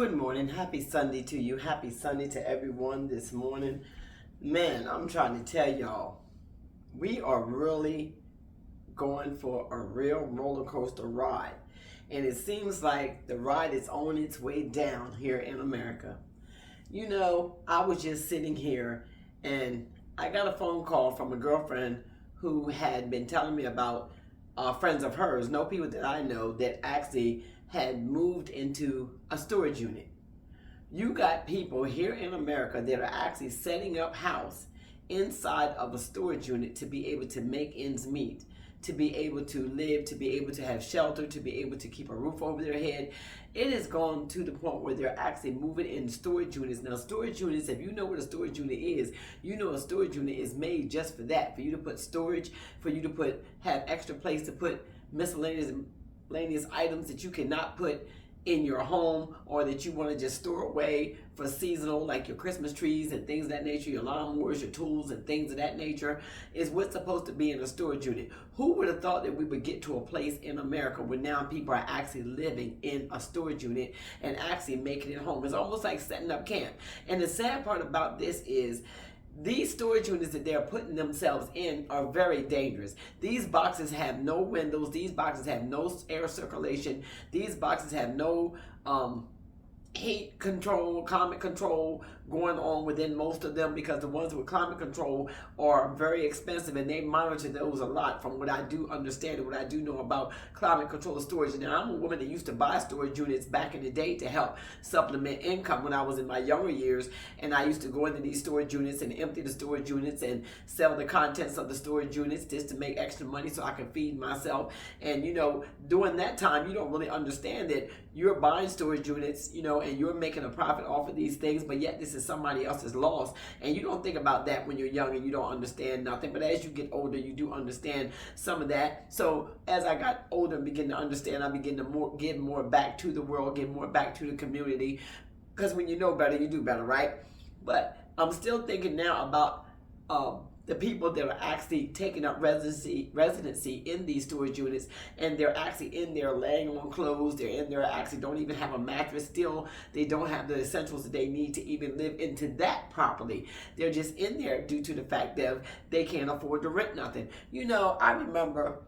Good morning. Happy Sunday to you. Happy Sunday to everyone this morning. Man, I'm trying to tell y'all, we are really going for a real roller coaster ride. And it seems like the ride is on its way down here in America. You know, I was just sitting here and I got a phone call from a girlfriend who had been telling me about friends of hers, no people that I know, that actually had moved into a storage unit. You got people here in America that are actually setting up house inside of a storage unit to be able to make ends meet, to be able to live, to be able to have shelter, to be able to keep a roof over their head. It has gone to the point where they're actually moving in storage units. Now, storage units, if you know what a storage unit is, you know a storage unit is made just for that, for you to put storage, for you to have extra place to put miscellaneous items that you cannot put in your home, or that you want to just store away for seasonal, like your Christmas trees and things of that nature, your lawnmowers, your tools and things of that nature, is what's supposed to be in a storage unit. Who would have thought that we would get to a place in America where now people are actually living in a storage unit and actually making it home? It's almost like setting up camp. And the sad part about this is these storage units that they're putting themselves in are very dangerous. These boxes have no windows. These boxes have no air circulation. These boxes have no heat control, climate control going on within most of them, because the ones with climate control are very expensive and they monitor those a lot, from what I do understand and what I do know about climate control storage. Now, I'm a woman that used to buy storage units back in the day to help supplement income when I was in my younger years, and I used to go into these storage units and empty the storage units and sell the contents of the storage units just to make extra money so I could feed myself. And you know, during that time, you don't really understand that you're buying storage units, you know, and you're making a profit off of these things, but yet this is somebody else's loss. And you don't think about that when you're young and you don't understand nothing. But as you get older, you do understand some of that. So as I got older and begin to understand, I begin to give more back to the world, give more back to the community. Because when you know better, you do better, right? But I'm still thinking now about the people that are actually taking up residency in these storage units, and they're actually in there laying on clothes. They're in there actually don't even have a mattress. Still, they don't have the essentials that they need to even live into that properly. They're just in there due to the fact that they can't afford to rent nothing. You know, I remember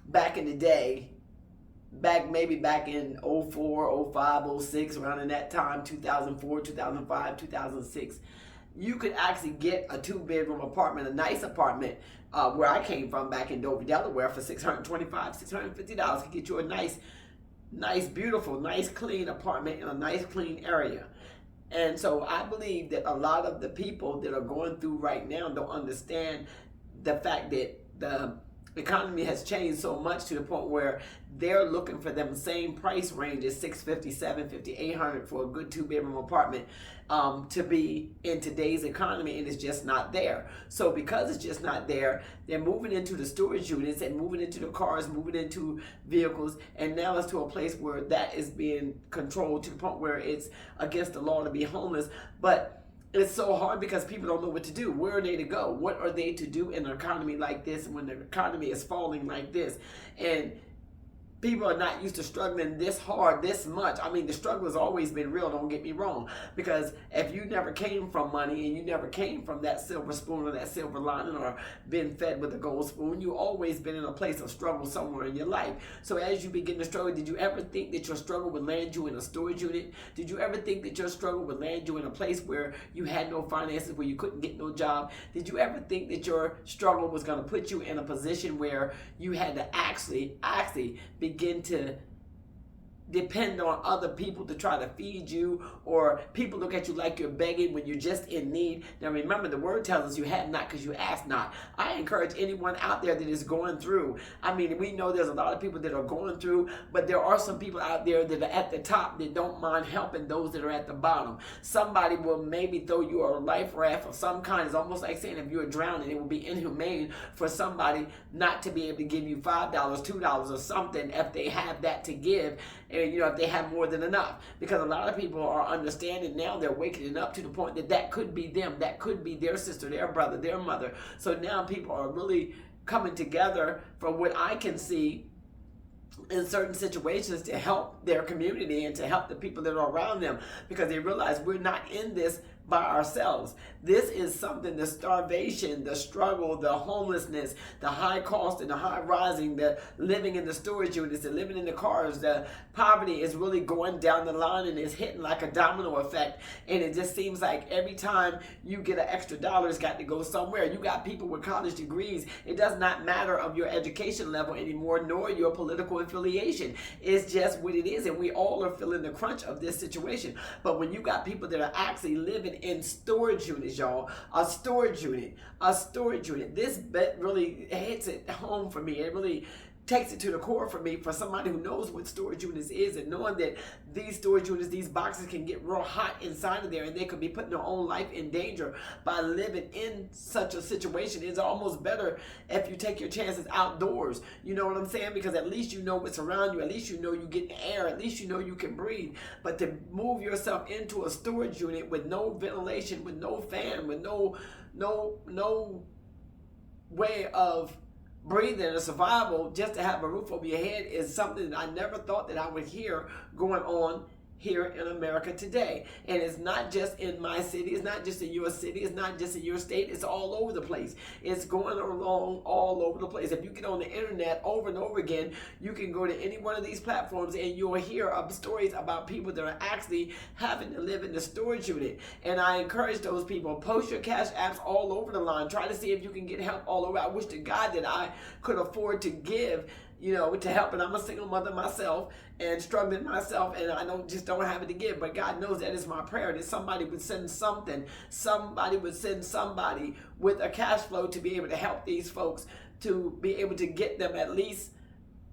back in the day, maybe back in 04, 05, 06, around in that time, 2004, 2005, 2006, you could actually get a 2-bedroom apartment, a nice apartment, where I came from back in Dover, Delaware, for $625, $650 could get you a nice, beautiful, nice, clean apartment in a nice, clean area. And so I believe that a lot of the people that are going through right now don't understand the fact that the economy has changed so much to the point where they're looking for them same price ranges, $650, $750, $800 for a good 2-bedroom apartment, to be in today's economy, and it's just not there. So because it's just not there, they're moving into the storage units and moving into the cars, moving into vehicles, and now it's to a place where that is being controlled to the point where it's against the law to be homeless. But it's so hard because people don't know what to do. Where are they to go? What are they to do in an economy like this when the economy is falling like this? And people are not used to struggling this hard, this much. I mean, the struggle has always been real, don't get me wrong. Because if you never came from money and you never came from that silver spoon or that silver lining or been fed with a gold spoon, you always been in a place of struggle somewhere in your life. So as you begin to struggle, did you ever think that your struggle would land you in a storage unit? Did you ever think that your struggle would land you in a place where you had no finances, where you couldn't get no job? Did you ever think that your struggle was going to put you in a position where you had to actually begin to depend on other people to try to feed you, or people look at you like you're begging when you're just in need? Now remember, the word tells us you have not because you ask not. I encourage anyone out there that is going through, I mean, we know there's a lot of people that are going through, but there are some people out there that are at the top that don't mind helping those that are at the bottom. Somebody will maybe throw you a life raft of some kind. It's almost like saying if you're drowning, it would be inhumane for somebody not to be able to give you $5, $2 or something if they have that to give. And you know, if they have more than enough, because a lot of people are understanding now, they're waking up to the point that that could be them, that could be their sister, their brother, their mother. So now people are really coming together. From what I can see, in certain situations to help their community and to help the people that are around them, because they realize we're not in this by ourselves. This is something, the starvation, the struggle, the homelessness, the high cost and the high rising, the living in the storage units, the living in the cars, the poverty is really going down the line and it's hitting like a domino effect. And it just seems like every time you get an extra dollar, it's got to go somewhere. You got people with college degrees. It does not matter of your education level anymore, nor your political affiliation. It's just what it is. And we all are feeling the crunch of this situation. But when you got people that are actually living in storage units, y'all, a storage unit, this bet really hits it home for me. It really takes it to the core for me, for somebody who knows what storage units is, and knowing that these storage units, these boxes can get real hot inside of there and they could be putting their own life in danger by living in such a situation. It's almost better if you take your chances outdoors. You know what I'm saying? Because at least you know what's around you. At least you know you get air. At least you know you can breathe. But to move yourself into a storage unit with no ventilation, with no fan, with no way of breathing and survival, just to have a roof over your head, is something that I never thought that I would hear going on here in America today. And it's not just in my city, it's not just in your city, it's not just in your state, it's all over the place. It's going along all over the place. If you get on the internet over and over again, you can go to any one of these platforms and you'll hear of stories about people that are actually having to live in the storage unit. And I encourage those people, post your cash apps all over the line. Try to see if you can get help all over. I wish to God that I could afford to give, to help. And I'm a single mother myself and struggling myself, and I don't have it to give. But God knows that is my prayer, that somebody would send something. Somebody would send somebody with a cash flow to be able to help these folks, to be able to get them at least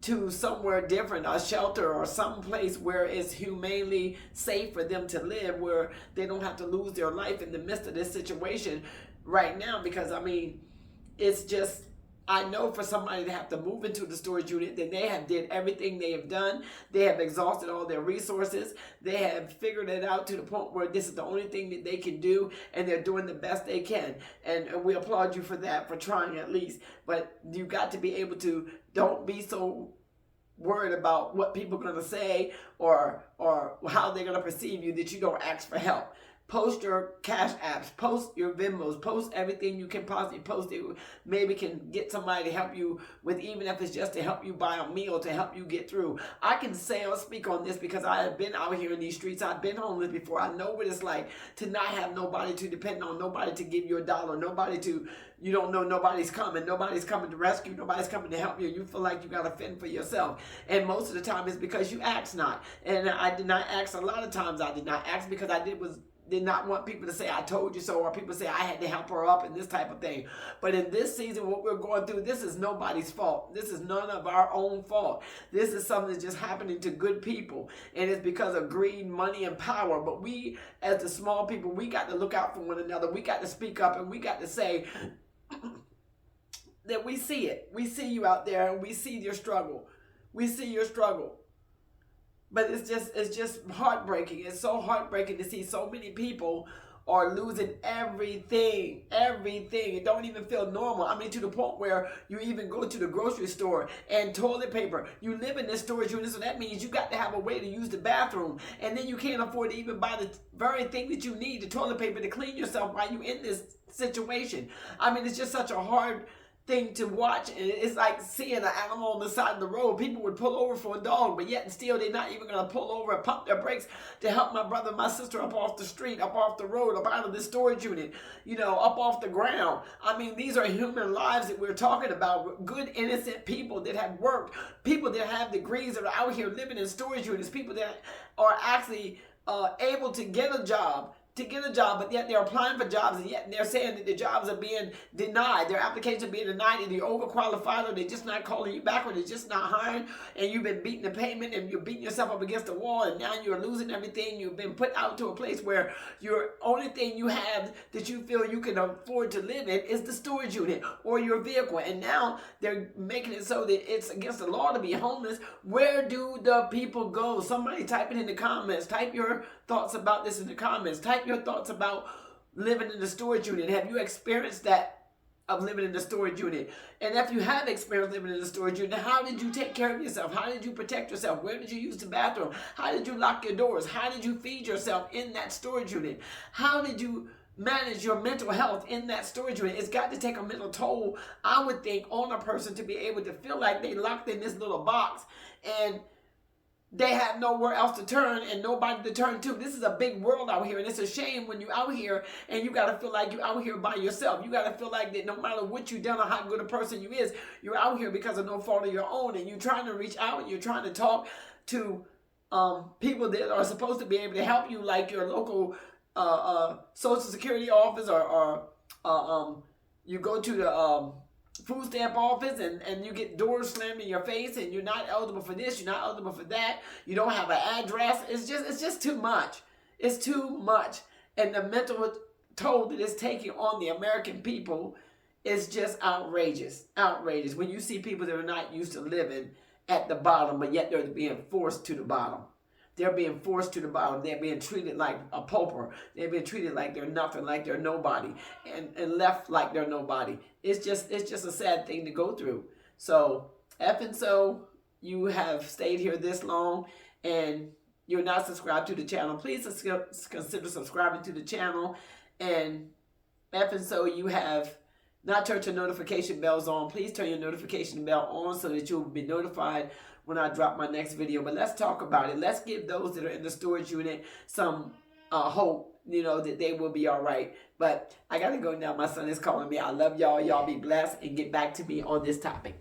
to somewhere different, a shelter or some place where it's humanely safe for them to live, where they don't have to lose their life in the midst of this situation right now. Because it's just, I know for somebody to have to move into the storage unit, then they have did everything they have done. They have exhausted all their resources. They have figured it out to the point where this is the only thing that they can do, and they're doing the best they can. And we applaud you for that, for trying at least. But you got to be able to, don't be so worried about what people are going to say or how they're going to perceive you, that you don't ask for help. Post your cash apps, post your Venmos, post everything you can possibly post. It maybe can get somebody to help you with, even if it's just to help you buy a meal, to help you get through. I can say or speak on this because I have been out here in these streets. I've been homeless before. I know what it's like to not have nobody to depend on, nobody to give you a dollar, nobody to, you don't know, nobody's coming to rescue, nobody's coming to help you. You feel like you got to fend for yourself. And most of the time it's because you ask not. And I did not ask. A lot of times I did not ask because I did not want people to say I told you so, or people say I had to help her up and this type of thing. But in this season, what we're going through, this is nobody's fault. This is none of our own fault. This is something that's just happening to good people. And it's because of greed, money, and power. But we, as the small people, we got to look out for one another. We got to speak up, and we got to say that we see it. We see you out there, and we see your struggle. We see your struggle. But it's just heartbreaking. It's so heartbreaking to see so many people are losing everything. It don't even feel normal. To the point where you even go to the grocery store and toilet paper. You live in this storage unit, so that means you got to have a way to use the bathroom. And then you can't afford to even buy the very thing that you need, the toilet paper, to clean yourself while you're in this situation. It's just such a hard thing to watch. And it's like seeing an animal on the side of the road. People would pull over for a dog, but yet and still they're not even going to pull over and pump their brakes to help my brother and my sister up off the street, up off the road, up out of the storage unit, up off the ground. These are human lives that we're talking about. Good, innocent people that have worked, people that have degrees, that are out here living in storage units, people that are actually able to get a job, but yet they're applying for jobs, and yet they're saying that the jobs are being denied. Their applications are being denied, and they're overqualified, or they're just not calling you back, or they're just not hiring, and you've been beating the pavement, and you're beating yourself up against the wall, and now you're losing everything. You've been put out to a place where your only thing you have that you feel you can afford to live in is the storage unit or your vehicle. And now they're making it so that it's against the law to be homeless. Where do the people go? Somebody type it in the comments. Type your thoughts about this in the comments. Type your thoughts about living in the storage unit. Have you experienced that of living in the storage unit? And if you have experience living in the storage unit, how did you take care of yourself? How did you protect yourself? Where did you use the bathroom? How did you lock your doors? How did you feed yourself in that storage unit? How did you manage your mental health in that storage unit? It's got to take a mental toll, I would think, on a person to be able to feel like they locked in this little box and they have nowhere else to turn and nobody to turn to. This is a big world out here, and it's a shame when you're out here and you got to feel like you're out here by yourself. You got to feel like that no matter what you've done or how good a person you is, you're out here because of no fault of your own, and you're trying to reach out and you're trying to talk to people that are supposed to be able to help you, like your local Social Security office, or you go to the food stamp office and you get doors slammed in your face and you're not eligible for this, you're not eligible for that, you don't have an address. It's just too much. It's too much. And the mental toll that it's taking on the American people is just outrageous. Outrageous. When you see people that are not used to living at the bottom, but yet they're being forced to the bottom. They're being forced to the bottom. They're being treated like a pauper. They're being treated like they're nothing, like they're nobody, and left like they're nobody. It's just a sad thing to go through. So, effing so, you have stayed here this long and you're not subscribed to the channel. Please consider subscribing to the channel. And effing so, you have not turned your notification bells on. Please turn your notification bell on so that you'll be notified when I drop my next video. But let's talk about it. Let's give those that are in the storage unit some hope, that they will be all right. But I got to go now. My son is calling me. I love y'all. Y'all be blessed and get back to me on this topic.